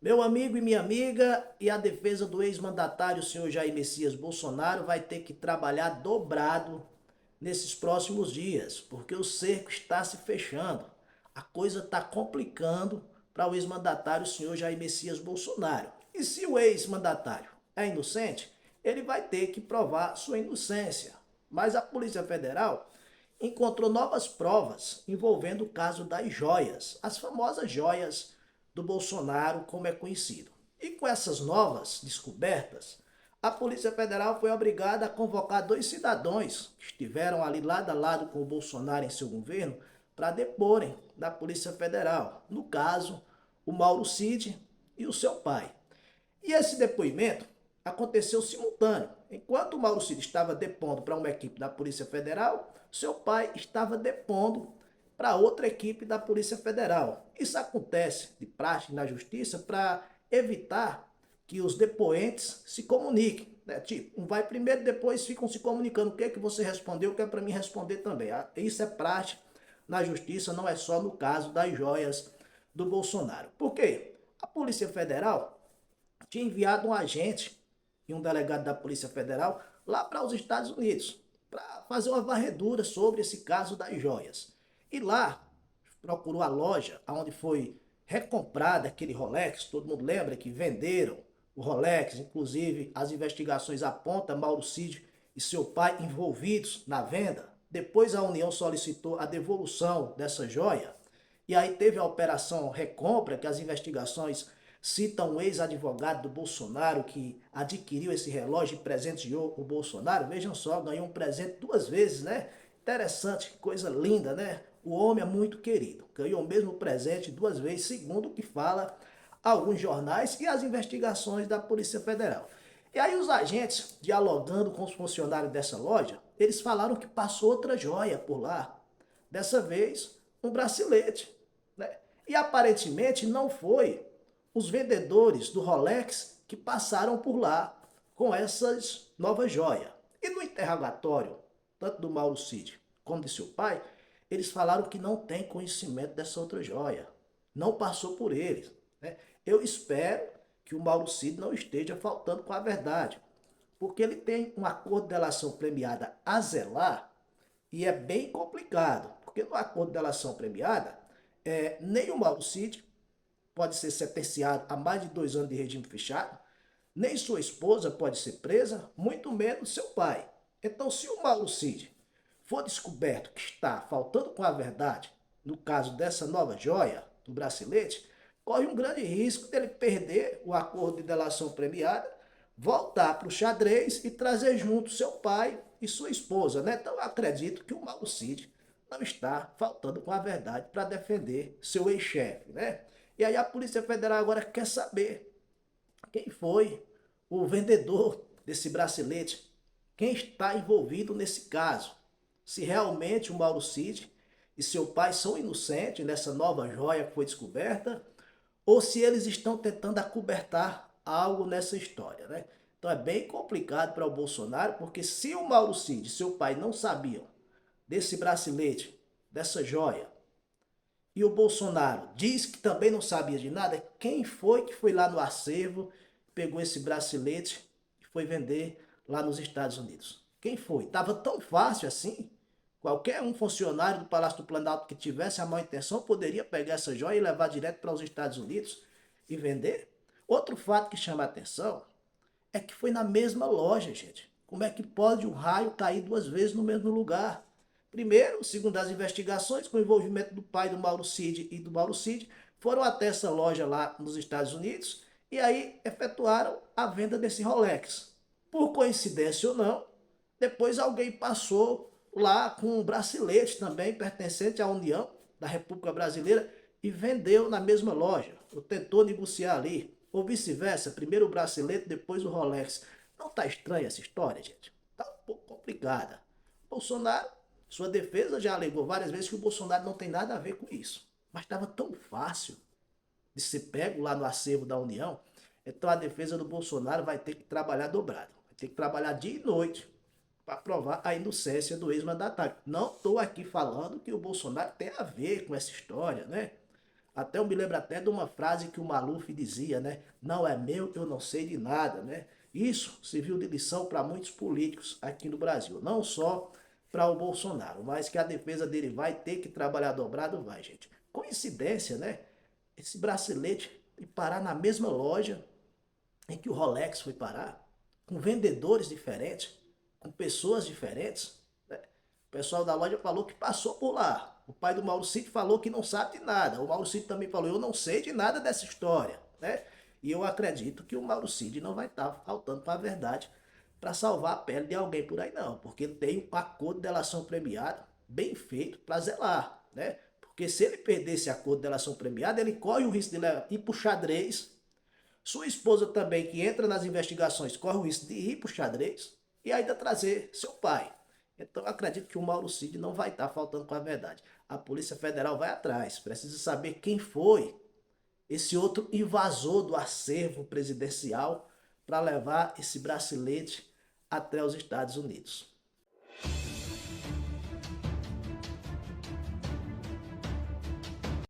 Meu amigo e minha amiga, e a defesa do ex-mandatário, o senhor Jair Messias Bolsonaro, vai ter que trabalhar dobrado nesses próximos dias, porque o cerco está se fechando. A coisa está complicando para o ex-mandatário, o senhor Jair Messias Bolsonaro. E se o ex-mandatário é inocente, ele vai ter que provar sua inocência. Mas a Polícia Federal encontrou novas provas envolvendo o caso das joias, as famosas joias do Bolsonaro, como é conhecido. E com essas novas descobertas, a Polícia Federal foi obrigada a convocar dois cidadãos que estiveram ali lado a lado com o Bolsonaro em seu governo para deporem da Polícia Federal. No caso, o Mauro Cid e o seu pai. E esse depoimento aconteceu simultâneo. Enquanto o Mauro Cid estava depondo para uma equipe da Polícia Federal, seu pai estava depondo para outra equipe da Polícia Federal. Isso acontece de praxe na justiça para evitar que os depoentes se comuniquem. Né? Tipo, um vai primeiro, depois ficam se comunicando. O que é que você respondeu, o que é para mim responder também. Isso é praxe na justiça, não é só no caso das joias do Bolsonaro. Por quê? A Polícia Federal tinha enviado um agente e um delegado da Polícia Federal lá para os Estados Unidos para fazer uma varredura sobre esse caso das joias. E lá procurou a loja onde foi recomprada aquele Rolex. Todo mundo lembra que venderam o Rolex, inclusive as investigações apontam Mauro Cid e seu pai envolvidos na venda. Depois a União solicitou a devolução dessa joia. E aí teve a operação Recompra, que as investigações citam um ex-advogado do Bolsonaro que adquiriu esse relógio e presenteou o Bolsonaro. Vejam só, ganhou um presente duas vezes, né? Interessante, coisa linda, né? O homem é muito querido. Ganhou o mesmo presente duas vezes, segundo o que fala alguns jornais e as investigações da Polícia Federal. E aí os agentes, dialogando com os funcionários dessa loja, eles falaram que passou outra joia por lá. Dessa vez, um bracelete. Né? E aparentemente não foi os vendedores do Rolex que passaram por lá com essas novas joias. E no interrogatório, tanto do Mauro Cid como de seu pai, eles falaram que não tem conhecimento dessa outra joia. Não passou por eles. Né? Eu espero que o Mauro Cid não esteja faltando com a verdade, porque ele tem um acordo de delação premiada a zelar e é bem complicado, porque no acordo de delação premiada, nem o Mauro Cid pode ser sentenciado a mais de 2 anos de regime fechado, nem sua esposa pode ser presa, muito menos seu pai. Então, se o Mauro Cid for descoberto que está faltando com a verdade, no caso dessa nova joia, do bracelete, corre um grande risco dele perder o acordo de delação premiada, voltar para o xadrez e trazer junto seu pai e sua esposa. Né? Então, eu acredito que o Mauro Cid não está faltando com a verdade para defender seu ex-chefe. Né? E aí a Polícia Federal agora quer saber quem foi o vendedor desse bracelete, quem está envolvido nesse caso. Se realmente o Mauro Cid e seu pai são inocentes nessa nova joia que foi descoberta, ou se eles estão tentando acobertar algo nessa história, né? Então é bem complicado para o Bolsonaro, porque se o Mauro Cid e seu pai não sabiam desse bracelete, dessa joia, e o Bolsonaro diz que também não sabia de nada, quem foi que foi lá no acervo, pegou esse bracelete e foi vender lá nos Estados Unidos? Quem foi? Tava tão fácil assim? Qualquer um funcionário do Palácio do Planalto que tivesse a má intenção poderia pegar essa joia e levar direto para os Estados Unidos e vender? Outro fato que chama a atenção é que foi na mesma loja, gente. Como é que pode um raio cair duas vezes no mesmo lugar? Primeiro, segundo as investigações, com o envolvimento do pai do Mauro Cid e do Mauro Cid, foram até essa loja lá nos Estados Unidos e aí efetuaram a venda desse Rolex. Por coincidência ou não, depois alguém passou lá com um bracelete também pertencente à União da República Brasileira e vendeu na mesma loja, ou tentou negociar ali, ou vice-versa, primeiro o bracelete, depois o Rolex. Não tá estranha essa história, gente? Tá um pouco complicada. Bolsonaro, sua defesa já alegou várias vezes que o Bolsonaro não tem nada a ver com isso. Mas estava tão fácil de ser pego lá no acervo da União, então a defesa do Bolsonaro vai ter que trabalhar dobrado. Vai ter que trabalhar dia e noite para provar a inocência do ex-mandatário. Não estou aqui falando que o Bolsonaro tem a ver com essa história, né? Até eu me lembro até de uma frase que o Maluf dizia, né? Não é meu, eu não sei de nada, né? Isso serviu de lição para muitos políticos aqui no Brasil, não só para o Bolsonaro, mas que a defesa dele vai ter que trabalhar dobrado, vai, gente. Coincidência, né? Esse bracelete e parar na mesma loja em que o Rolex foi parar, com vendedores diferentes, com pessoas diferentes. Né? O pessoal da loja falou que passou por lá. O pai do Mauricídio falou que não sabe de nada. O Mauricídio também falou, eu não sei de nada dessa história. Né? E eu acredito que o Mauricídio não vai estar faltando para a verdade para salvar a pele de alguém por aí não, porque ele tem um acordo de delação premiada bem feito para zelar, né? Porque se ele perder esse acordo de delação premiada, ele corre o risco de ir para o xadrez. Sua esposa também, que entra nas investigações, corre o risco de ir para o xadrez e ainda trazer seu pai. Então eu acredito que o Mauro Cid não vai estar faltando com a verdade. A Polícia Federal vai atrás, precisa saber quem foi esse outro invasor do acervo presidencial para levar esse bracelete até os Estados Unidos.